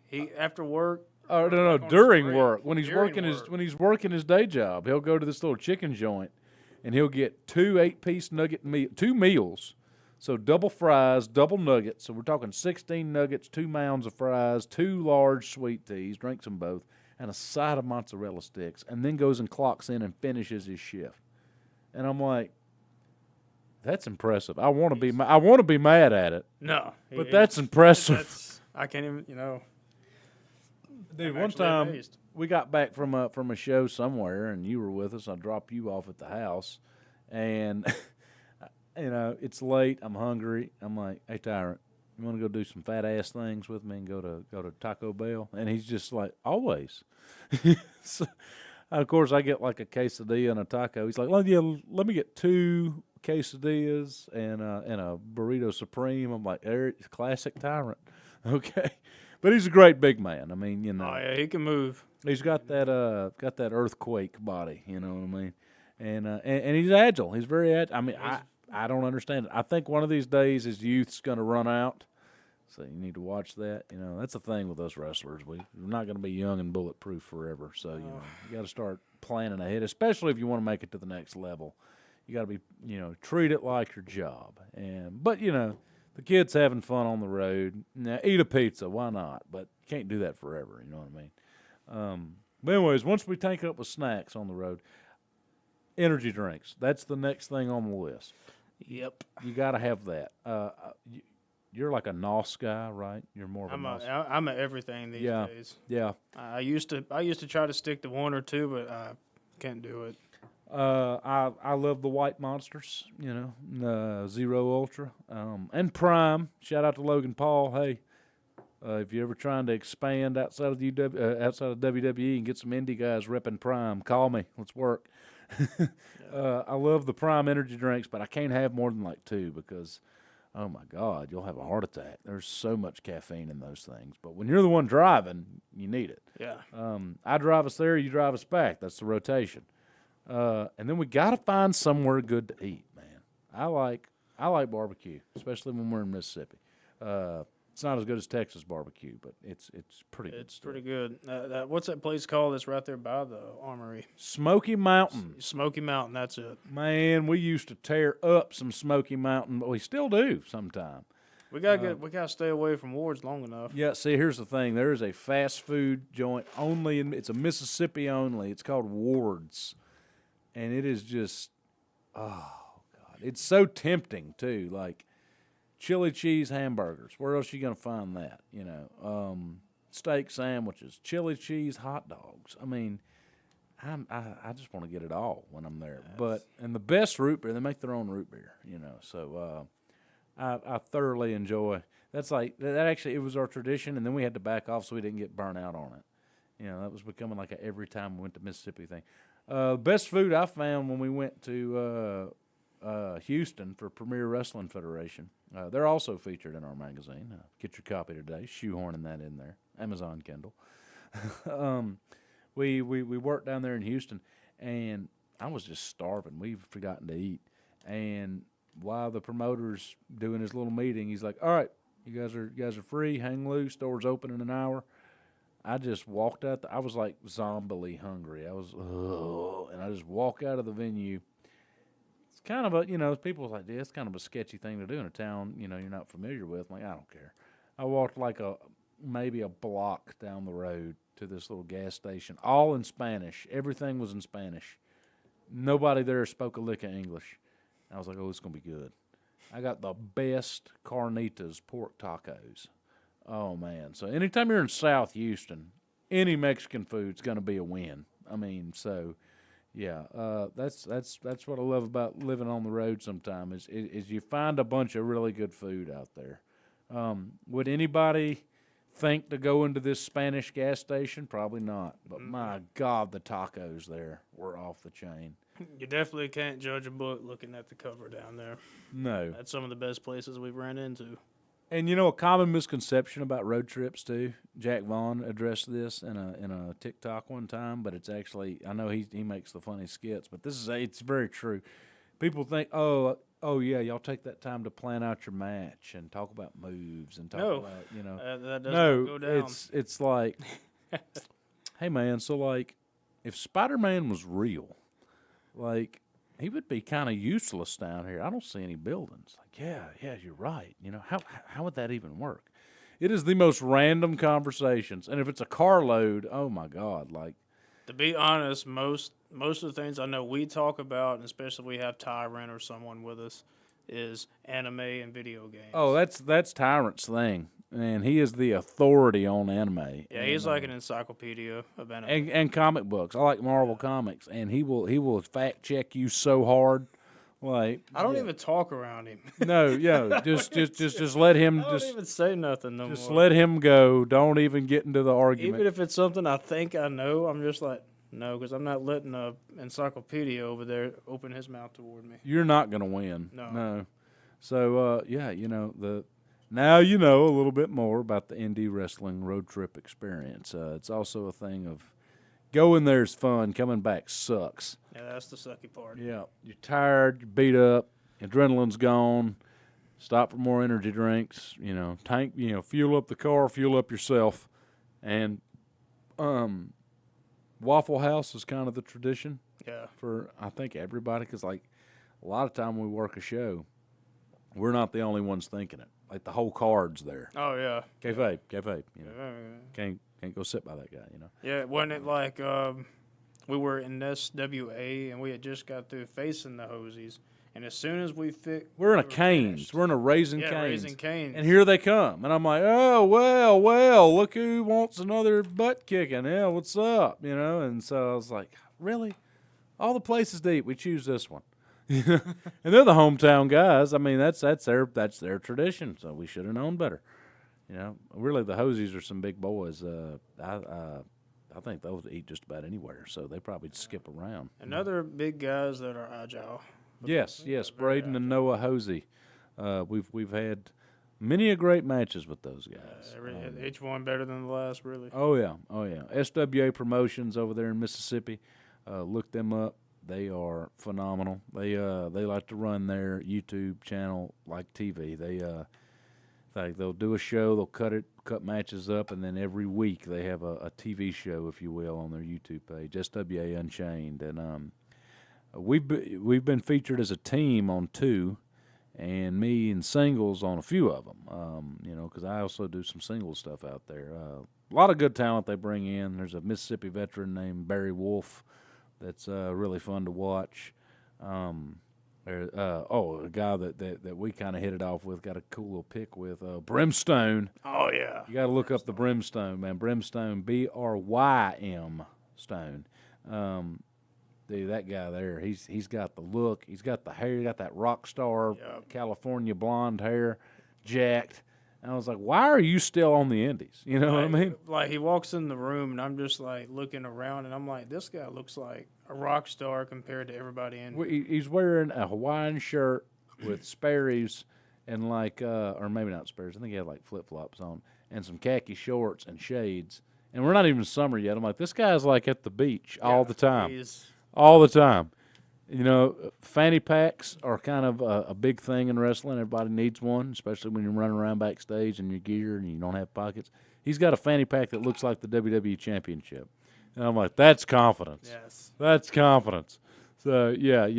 He after work. Oh no, like during work when he's During working working his day job, he'll go to this little chicken joint, and he'll get 2 8-piece nugget 2 meals, so double fries, double nuggets. So we're talking 16 nuggets, 2 mounds of fries, 2 large sweet teas, drinks them both, and a side of mozzarella sticks, and then goes and clocks in and finishes his shift. And I'm like, that's impressive. I want to be mad at it. No, but that's impressive. I can't even, Dude, I'm one actually time amazed. we got back from a show somewhere, and you were with us. I dropped you off at the house, and it's late. I'm hungry. I'm like, hey, Tyrant, you want to go do some fat ass things with me and go to Taco Bell? And he's just like, always. So, of course, I get like a quesadilla and a taco. He's like, let me get 2 quesadillas and a burrito supreme. I'm like, classic Tyrant. Okay. But he's a great big man. I mean, Oh yeah, he can move. He's got that earthquake body. You know what I mean? And he's agile. He's very agile. I mean, I don't understand it. I think one of these days his youth's going to run out. So you need to watch that. You know, that's the thing with us wrestlers. We're not going to be young and bulletproof forever. So you got to start planning ahead, especially if you want to make it to the next level. You got to be, treat it like your job. But the kid's having fun on the road. Now, eat a pizza. Why not? But you can't do that forever. You know what I mean? But anyways, once we tank up with snacks on the road, energy drinks. That's the next thing on the list. Yep. You got to have that. You're like a NOS guy, right? You're more of a NOS. I'm at everything these days. Yeah. I used to try to stick to 1 or 2, but I can't do it. I love the white monsters, Zero Ultra, and Prime. Shout out to Logan Paul. Hey, if you're ever trying to expand outside of WWE and get some indie guys repping Prime, call me. Let's work. I love the Prime energy drinks, but I can't have more than like 2 because, oh my God, you'll have a heart attack. There's so much caffeine in those things. But when you're the one driving, you need it. Yeah. I drive us there, you drive us back. That's the rotation. And then we got to find somewhere good to eat, man. I like barbecue, especially when we're in Mississippi. It's not as good as Texas barbecue, but it's pretty good. It's pretty good. What's that place called that's right there by the Armory? Smoky Mountain. Smoky Mountain, that's it. Man, we used to tear up some Smoky Mountain, but we still do sometime. We gotta stay away from Ward's long enough. Yeah, see, here's the thing. There is a fast food joint it's a Mississippi only. It's called Ward's. And it is just, oh, God. It's so tempting, too. Like, chili cheese hamburgers. Where else are you going to find that? Steak sandwiches, chili cheese hot dogs. I mean, I just want to get it all when I'm there. And the best root beer, they make their own root beer, So I thoroughly enjoy. That actually, it was our tradition, and then we had to back off so we didn't get burnt out on it. That was becoming like a every time we went to Mississippi thing. Best food I found when we went to Houston for Premier Wrestling Federation. They're also featured in our magazine. Get your copy today. Shoehorning that in there. Amazon Kindle. We worked down there in Houston, and I was just starving. We've forgotten to eat. And while the promoter's doing his little meeting, he's like, "All right, you guys are free. Hang loose. Doors open in an hour." I just walked out. I was like zombie hungry. I was, and I just walk out of the venue. It's kind of a, people was like, yeah, it's kind of a sketchy thing to do in a town, you're not familiar with. I'm like, I don't care. I walked like maybe a block down the road to this little gas station, all in Spanish. Everything was in Spanish. Nobody there spoke a lick of English. I was like, oh, it's going to be good. I got the best carnitas pork tacos. Oh, man. So anytime you're in South Houston, any Mexican food's going to be a win. I mean, so yeah, that's what I love about living on the road. Sometimes is you find a bunch of really good food out there. Would anybody think to go into this Spanish gas station? Probably not. But my God, the tacos there were off the chain. You definitely can't judge a book looking at the cover down there. No. That's some of the best places we've ran into. And you know a common misconception about road trips too. Jack Vaughn addressed this in a TikTok one time, but it's actually I know he makes the funny skits, but it's very true. People think, oh yeah, y'all take that time to plan out your match and talk about moves and talk about that does no, not go down. it's like, hey man, so like if Spider-Man was real, like he would be kind of useless down here. I don't see any buildings. Like, yeah, you're right. You know, how would that even work? It is the most random conversations. And if it's a carload, oh my God, like. To be honest, most of the things I know we talk about, and especially if we have Tyrant or someone with us, is anime and video games. Oh, that's Tyrant's thing. And he is the authority on anime. Yeah, he's like an encyclopedia of anime. And comic books. I like Marvel comics, and he will fact check you so hard. Like I don't even talk around him. No, just let him I don't even say nothing no just more. let him go. Don't even get into the argument. Even if it's something I think I know, I'm just like, no, because I'm not letting a encyclopedia over there open his mouth toward me. You're not going to win. No. So now you know a little bit more about the indie wrestling road trip experience. It's also a thing of going there's fun, coming back sucks. Yeah, that's the sucky part. Yeah, you're tired, you're beat up, adrenaline's gone. Stop for more energy drinks. Tank. Fuel up the car, fuel up yourself, and Waffle House is kind of the tradition. Yeah. For I think everybody, because like a lot of time we work a show, we're not the only ones thinking it. Like the whole card's there. Oh yeah. Kayfabe. Can't go sit by that guy. Yeah, wasn't it like we were in SWA and we had just got through facing the Hosies, and as soon as we're in a Canes, we're in a Raising Canes, Raising Canes, and here they come, and I'm like, oh well, look who wants another butt kicking. Yeah, what's up? And so I was like, really, all the places to eat, we choose this one. And they're the hometown guys. I mean, that's their tradition. So we should have known better. Really, the Hosies are some big boys. I think they'll eat just about anywhere. So they probably skip around. And other big guys that are agile. Yes, Braden and Noah Hosey. We've had many a great matches with those guys. Each one better than the last, really. Oh yeah. SWA Promotions over there in Mississippi. Look them up. They are phenomenal. They like to run their YouTube channel like TV. They'll do a show, they'll cut matches up, and then every week they have a TV show, if you will, on their YouTube page, SWA Unchained. And we've been featured as a team on 2, and me in singles on a few of them. Because I also do some singles stuff out there. A lot of good talent they bring in. There's a Mississippi veteran named Barry Wolf that's really fun to watch. A guy that we kind of hit it off with, got a cool little pick with Brimstone. Oh yeah, you got to look up the Brimstone, man. Brimstone, Brym Stone. Dude, that guy there, he's got the look, he's got the hair, he got that rock star California blonde hair, jacked. And I was like, why are you still on the indies? You know what I mean? Like, he walks in the room, and I'm just, like, looking around, and I'm like, this guy looks like a rock star compared to everybody in here. He's wearing a Hawaiian shirt with Sperry's and, like, or maybe not Sperry's. I think he had, like, flip-flops on and some khaki shorts and shades. And we're not even summer yet. I'm like, this guy's, like, at the beach all the time. All the time. Fanny packs are kind of a big thing in wrestling. Everybody needs one, especially when you're running around backstage in your gear and you don't have pockets. He's got a fanny pack that looks like the WWE Championship. And I'm like, that's confidence. Yes. That's confidence. So, yeah,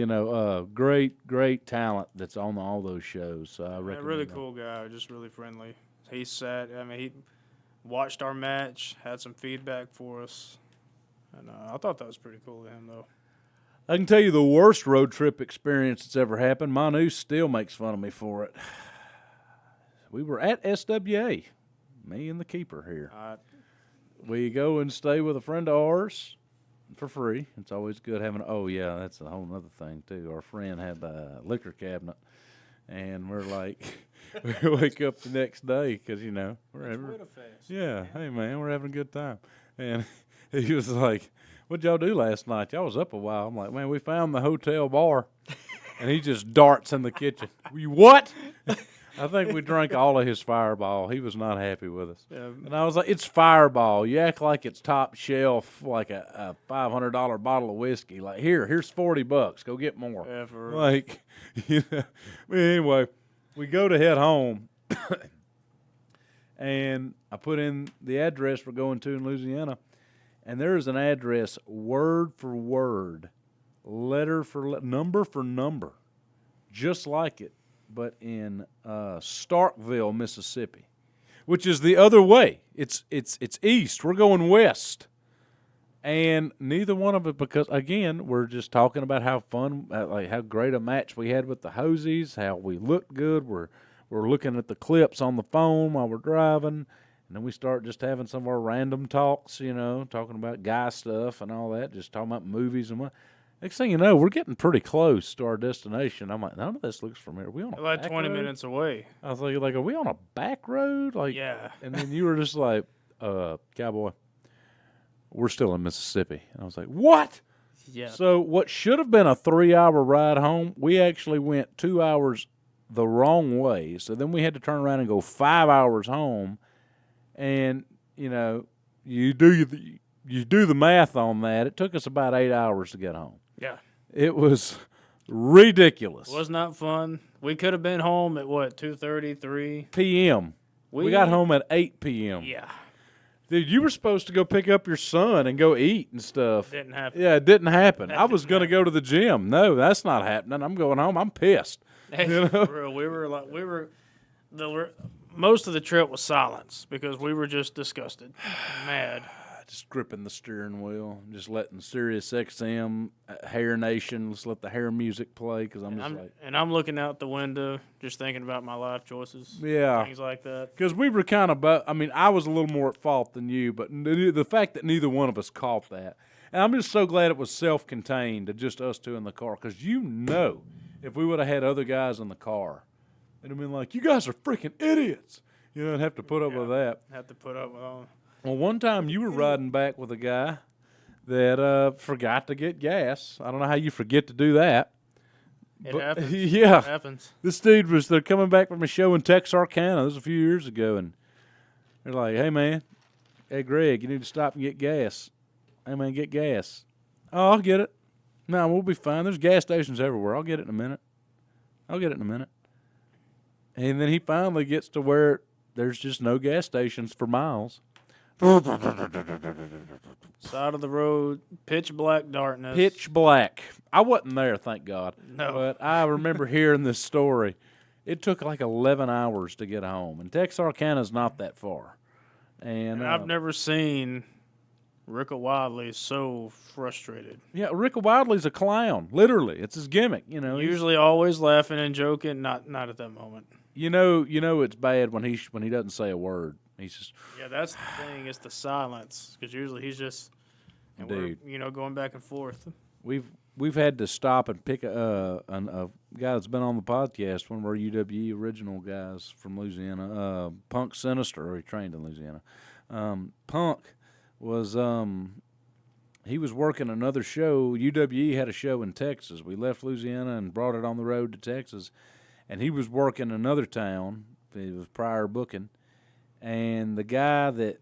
great talent that's on all those shows. So I recommend really cool guy, just really friendly. He watched our match, had some feedback for us. And I thought that was pretty cool of him, though. I can tell you the worst road trip experience that's ever happened. Manu still makes fun of me for it. We were at SWA, me and the keeper here. We go and stay with a friend of ours. for free. It's always good having. Oh yeah, that's a whole other thing too. Our friend had a liquor cabinet, and we're like, we wake up the next day because we're having. Yeah, hey man, we're having a good time, and he was like, "What'd y'all do last night? Y'all was up a while." I'm like, "Man, we found the hotel bar," and he just darts in the kitchen. You what? I think we drank all of his Fireball. He was not happy with us. Yeah. And I was like, it's Fireball. You act like it's top shelf, like a $500 bottle of whiskey. Like, here's $40. Go get more. Yeah, for real. Like, anyway, we go to head home. And I put in the address we're going to in Louisiana. And there's an address word for word, letter for number for number, just like it. But in Starkville, Mississippi, which is the other way. It's east. We're going west, and neither one of it because again we're just talking about how fun, like how great a match we had with the Hosies, how we looked good. We're looking at the clips on the phone while we're driving, and then we start just having some of our random talks, talking about guy stuff and all that, just talking about movies and what. Next thing you know, we're getting pretty close to our destination. I'm like, none of this looks familiar. Are we on a like back 20 road? minutes away. I was like, are we on a back road? Like, yeah. And then you were just like, Cowboy, we're still in Mississippi. And I was like, what? Yeah. So what should have been a 3-hour ride home, we actually went 2 hours the wrong way. So then we had to turn around and go 5 hours home. And, you do the math on that. It took us about 8 hours to get home. Yeah. It was ridiculous. It was not fun. We could have been home at, 2:30, 3 p.m. We got home at 8 p.m. Yeah. Dude, you were supposed to go pick up your son and go eat and stuff. Didn't happen. Yeah, it didn't happen. That I was going to go to the gym. No, that's not happening. I'm going home. I'm pissed. For real, most of the trip was silence because we were just disgusted, mad. Just gripping the steering wheel, just letting Sirius XM, Hair Nation, let's let the hair music play because I'm looking out the window, just thinking about my life choices, things like that. Because we were kind of, I was a little more at fault than you, but the fact that neither one of us caught that, and I'm just so glad it was self-contained to just us two in the car. Because if we would have had other guys in the car, they'd have been like, "You guys are freaking idiots," and have to put up with that. Have to put up with all. Well, one time you were riding back with a guy that forgot to get gas. I don't know how you forget to do that. It happens. Yeah. It happens. This dude they're coming back from a show in Texarkana. This was a few years ago, and they're like, "Hey, man, hey, Greg, you need to stop and get gas. Hey, man, get gas." "Oh, I'll get it." "No, we'll be fine. There's gas stations everywhere. I'll get it in a minute. And then he finally gets to where there's just no gas stations for miles. Side of the road, pitch black darkness. Pitch black. I wasn't there, thank God. No. But I remember hearing this story. It took like 11 hours to get home, and Texarkana's not that far. And I've never seen Ricka Wadley so frustrated. Yeah, Ricka Wadley's a clown. Literally, it's his gimmick. Usually always laughing and joking. Not at that moment. It's bad when he doesn't say a word. He's just that's the thing. It's the silence because usually he's just dude. We're going back and forth. We've had to stop and pick a guy that's been on the podcast, one of our UWE original guys from Louisiana, Punk Sinister. He trained in Louisiana. Punk was he was working another show. UWE had a show in Texas. We left Louisiana and brought it on the road to Texas, and he was working another town. It was prior booking. And the guy that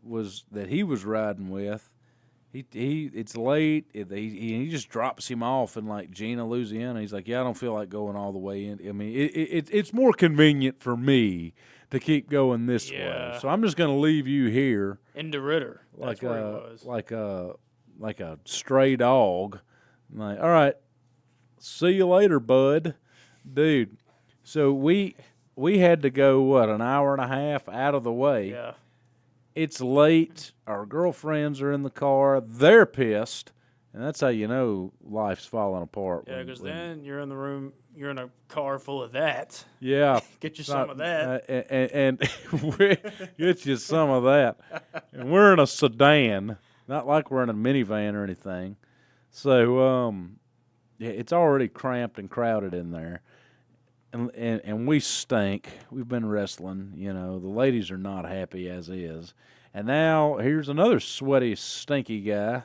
he was riding with, it's late. He just drops him off in like Gina, Louisiana. He's like, "Yeah, I don't feel like going all the way in. I mean, it's more convenient for me to keep going this way. So I'm just going to leave you here in DeRitter, like a stray dog. I'm like, all right, see you later, bud, dude." So we had to go, an hour and a half out of the way. Yeah. It's late. Our girlfriends are in the car. They're pissed. And that's how you know life's falling apart. Yeah, because then you're in the room, you're in a car full of that. Yeah. Get you some of that. And get you some of that. And we're in a sedan, not like we're in a minivan or anything. So, yeah, it's already cramped and crowded in there. And we stink. We've been wrestling. You know, the ladies are not happy as is. And now here's another sweaty, stinky guy,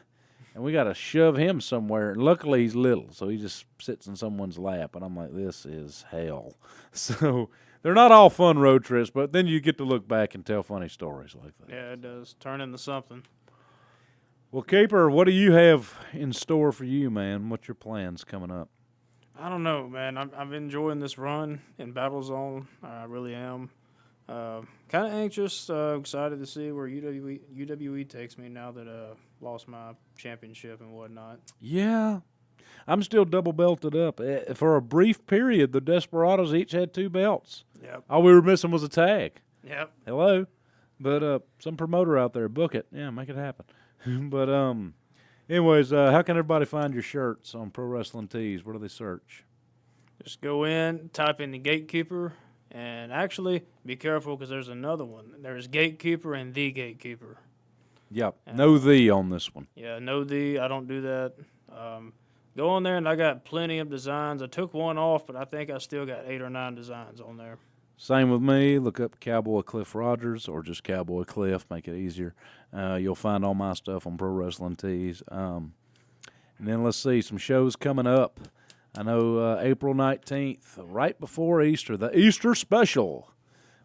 and we got to shove him somewhere. And luckily he's little, so he just sits in someone's lap. And I'm like, this is hell. So they're not all fun road trips, but then you get to look back and tell funny stories like that. Yeah, it does turn into something. Well, Keeper, what do you have in store for you, man? What's your plans coming up? I don't know, man. I'm enjoying this run in Battle Zone. I really am. Kind of anxious, excited to see where UWE takes me now that lost my championship and whatnot. Yeah, I'm still double belted up. For a brief period, the Desperados each had 2 belts. Yep. All we were missing was a tag. Yep. Hello. But some promoter out there, book it. Yeah, make it happen. But anyways, how can everybody find your shirts on Pro Wrestling Tees? Where do they search? Just go in, type in the Gatekeeper, and actually be careful because there's another one. There's Gatekeeper and the Gatekeeper. Yep. No the on this one. Yeah, no the. I don't do that. Go on there, and I got plenty of designs. I took one off, but I think I still got 8 or 9 designs on there. Same with me. Look up Cowboy Cliff Rogers or just Cowboy Cliff. Make it easier. You'll find all my stuff on Pro Wrestling Tees. And then let's see, some shows coming up. I know April 19th, right before Easter, the Easter special.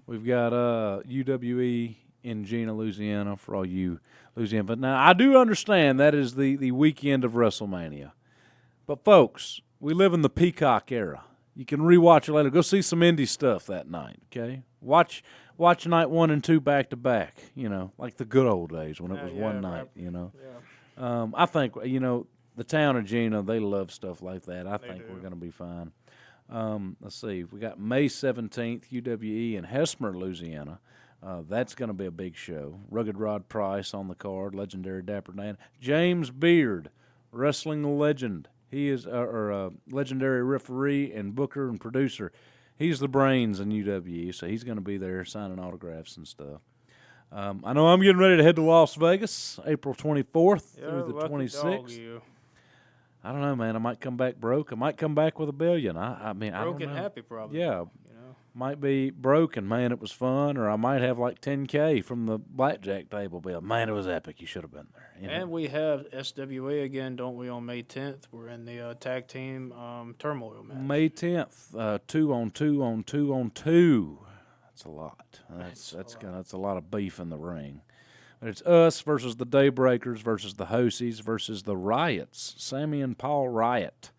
We've got UWE in Gina, Louisiana, for all you Louisiana. But now, I do understand that is the weekend of WrestleMania. But, folks, we live in the Peacock era. You can rewatch it later. Go see some indie stuff that night, okay? Watch night 1 and 2 back to back, you know, like the good old days when it was one night, you know. Yeah. I think, you know, the town of Gina, they love stuff like that. I think do. we're going to be fine. Let's see. We got May 17th, UWE in Hesmer, Louisiana. That's going to be a big show. Rugged Rod Price on the card, legendary Dapper Dan. James Beard, wrestling legend. He is a legendary referee and booker and producer. He's the brains in UWE, so he's going to be there signing autographs and stuff. I know I'm getting ready to head to Las Vegas, April 24th through the 26th. I don't know, man. I might come back broke. I might come back with $1 billion. I mean, I don't know. Broke and happy, probably. Yeah. Might be broken, man. It was fun, or I might have like $10K from the blackjack table bill. Man, it was epic. You should have been there. You know? And we have SWA again, don't we, on May 10th? We're in the tag team turmoil match. May 10th, 2 on 2 on 2 on 2. That's a lot. That's a lot of beef in the ring. But it's us versus the Daybreakers versus the Hosies versus the Riots, Sammy and Paul Riot.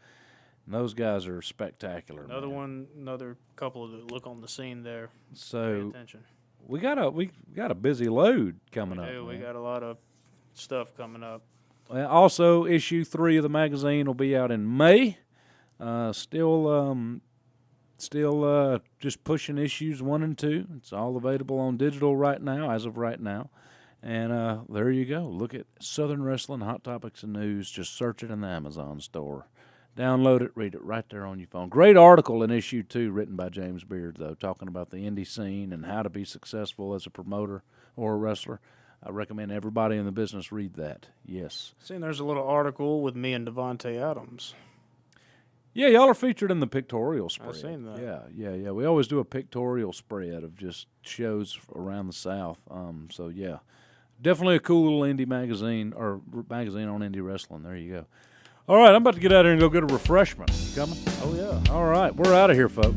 And those guys are spectacular. Another couple that look on the scene there. So pay attention. we got a busy load coming up. We got a lot of stuff coming up. Also, issue 3 of the magazine will be out in May. Still just pushing issues 1 and 2. It's all available on digital right now, as of right now. And there you go. Look at Southern Wrestling, Hot Topics, and News. Just search it in the Amazon store. Download it, read it right there on your phone. Great article in issue 2 written by James Beard, though, talking about the indie scene and how to be successful as a promoter or a wrestler. I recommend everybody in the business read that. Yes. Seen there's a little article with me and Devontae Adams. Yeah, y'all are featured in the pictorial spread. I've seen that. Yeah. We always do a pictorial spread of just shows around the South. So, yeah. Definitely a cool little indie magazine or magazine on indie wrestling. There you go. All right, I'm about to get out here and go get a refreshment. You coming? Oh, yeah. All right, we're out of here, folks.